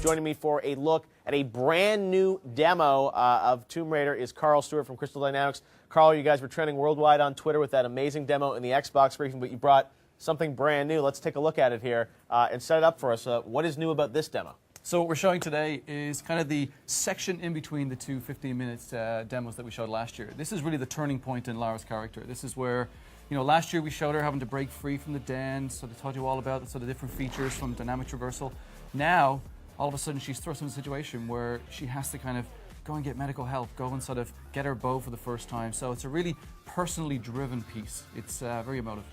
Joining me for a look at a brand new demo of Tomb Raider is Karl Stewart from Crystal Dynamics. Karl, you guys were trending worldwide on Twitter with that amazing demo in the Xbox briefing, but you brought something brand new. Let's take a look at it here and set it up for us. What is new about this demo? So what we're showing today is kind of the section in between the two 15-minute demos that we showed last year. This is really the turning point in Lara's character. This is where, you know, last year we showed her having to break free from the den, so they taught you all about the sort of different features from dynamic traversal. Now, all of a sudden, she's thrust in a situation where she has to kind of go and get medical help, go and sort of get her bow for the first time. So it's a really personally driven piece. It's very emotive.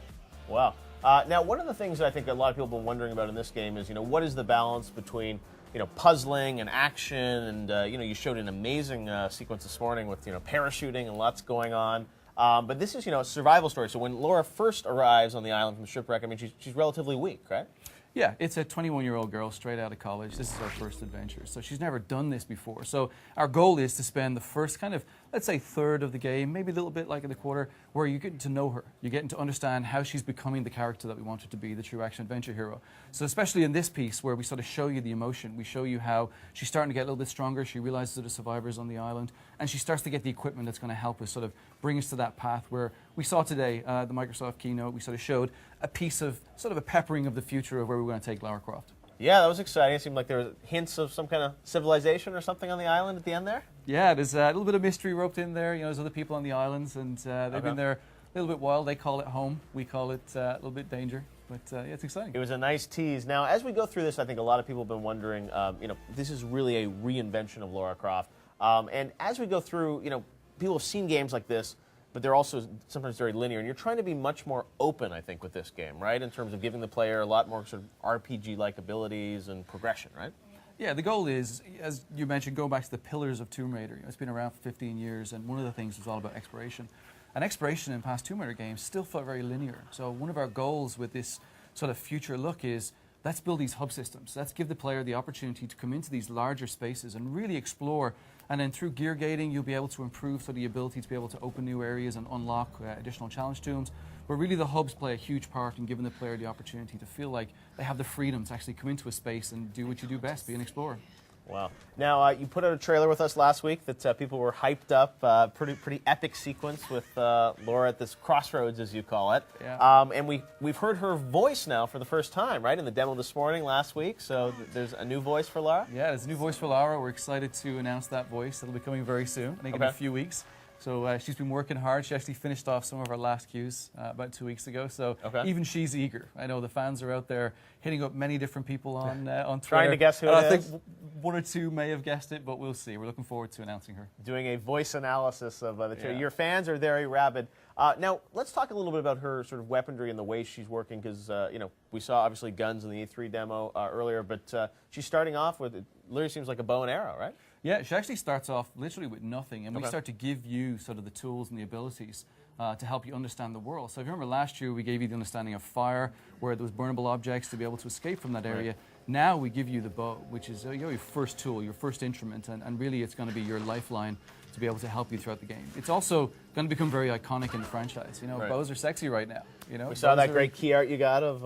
Wow. Now, one of the things that I think a lot of people have been wondering about in this game is, you know, what is the balance between, you know, puzzling and action, and you know, you showed an amazing sequence this morning with, you know, parachuting and lots going on. But this is, you know, a survival story. So when Lara first arrives on the island from the shipwreck, I mean, she's relatively weak, right? Yeah, it's a 21-year-old girl straight out of college. This is her first adventure. So she's never done this before. So our goal is to spend the first kind of, let's say, third of the game, maybe a little bit like in the quarter, where you're getting to know her. You're getting to understand how she's becoming the character that we want her to be, the true action-adventure hero. So especially in this piece where we sort of show you the emotion, we show you how she's starting to get a little bit stronger, she realizes that the survivors on the island, and she starts to get the equipment that's going to help us sort of bring us to that path where we saw today, the Microsoft keynote, we sort of showed a piece of, sort of a peppering of the future of where we're going to take Lara Croft. Yeah, that was exciting. It seemed like there were hints of some kind of civilization or something on the island at the end there. Yeah, there's a little bit of mystery roped in there. You know, there's other people on the islands, and they've been there a little bit wild. They call it home. We call it a little bit danger. But yeah, it's exciting. It was a nice tease. Now, as we go through this, I think a lot of people have been wondering, you know, this is really a reinvention of Lara Croft. And as we go through, you know, people have seen games like this, but they're also sometimes very linear. And you're trying to be much more open, I think, with this game, right? In terms of giving the player a lot more sort of RPG-like abilities and progression, right? Yeah, the goal is, as you mentioned, going back to the pillars of Tomb Raider. You know, it's been around for 15 years, and one of the things is all about exploration. And exploration in past Tomb Raider games still felt very linear. So one of our goals with this sort of future look is, let's build these hub systems. Let's give the player the opportunity to come into these larger spaces and really explore. And then through gear gating, you'll be able to improve sort of the ability to be able to open new areas and unlock additional challenge tombs. But really the hubs play a huge part in giving the player the opportunity to feel like they have the freedom to actually come into a space and do what you do best, be an explorer. Wow. Now, you put out a trailer with us last week that people were hyped up. Pretty epic sequence with Lara at this crossroads, as you call it. Yeah. And we've heard her voice now for the first time, right, in the demo this morning, last week. So there's a new voice for Lara? Yeah, there's a new voice for Lara. We're excited to announce that voice. It'll be coming very soon, I think in a few weeks. So she's been working hard. She actually finished off some of our last cues about 2 weeks ago. So even she's eager. I know the fans are out there hitting up many different people on Twitter. Trying to guess who it is. I think one or two may have guessed it, but we'll see. We're looking forward to announcing her. Doing a voice analysis of the trailer. Yeah. Your fans are very rabid. Now, let's talk a little bit about her sort of weaponry and the way she's working, because, you know, we saw obviously guns in the E3 demo earlier, but she's starting off with, it literally seems like a bow and arrow, right? Yeah, she actually starts off literally with nothing, and we start to give you sort of the tools and the abilities to help you understand the world. So if you remember last year, we gave you the understanding of fire, where there was burnable objects to be able to escape from that area. Right. Now we give you the bow, which is your first tool, your first instrument, and really it's going to be your lifeline to be able to help you throughout the game. It's also going to become very iconic in the franchise. You know, bows are sexy right now. You know, we saw that great key art you got of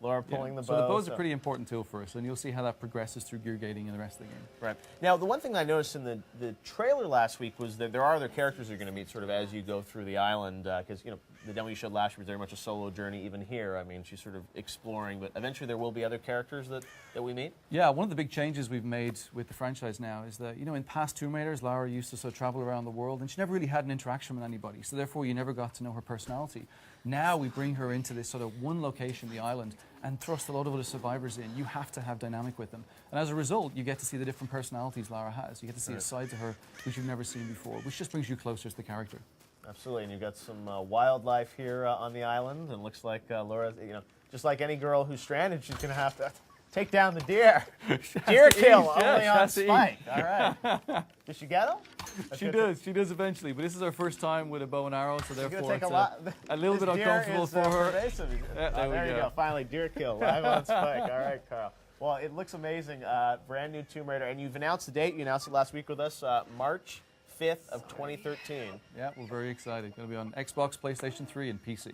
Lara pulling the bow. So the bow's a pretty important tool for us, and you'll see how that progresses through gear gating and the rest of the game. Right. Now, the one thing I noticed in the trailer last week was that there are other characters you're going to meet sort of as you go through the island, because, you know, the demo you showed last year was very much a solo journey. Even here, I mean, she's sort of exploring, but eventually there will be other characters that we meet? Yeah, one of the big changes we've made with the franchise now is that, you know, in past Tomb Raiders, Lara used to sort of travel around the world, and she never really had an interaction with anybody, so therefore you never got to know her personality. Now we bring her into this sort of one location, the island, and thrust a lot of other survivors in. You have to have dynamic with them. And as a result, you get to see the different personalities Lara has. You get to see a side to her which you've never seen before, which just brings you closer to the character. Absolutely, and you've got some wildlife here on the island, and it looks like Lara, you know, just like any girl who's stranded, she's going to have to take down the deer. Deer kill, only on Spike. All right. Does she get him? She does eventually, but this is her first time with a bow and arrow, so therefore it's a little bit uncomfortable for her. There you go, finally, deer kill, live on Spike. All right, Karl. Well, it looks amazing. Brand new Tomb Raider, and you've announced the date. You announced it last week with us, March 5th of 2013. Yeah, we're very excited. Going to be on Xbox, PlayStation 3, and PC.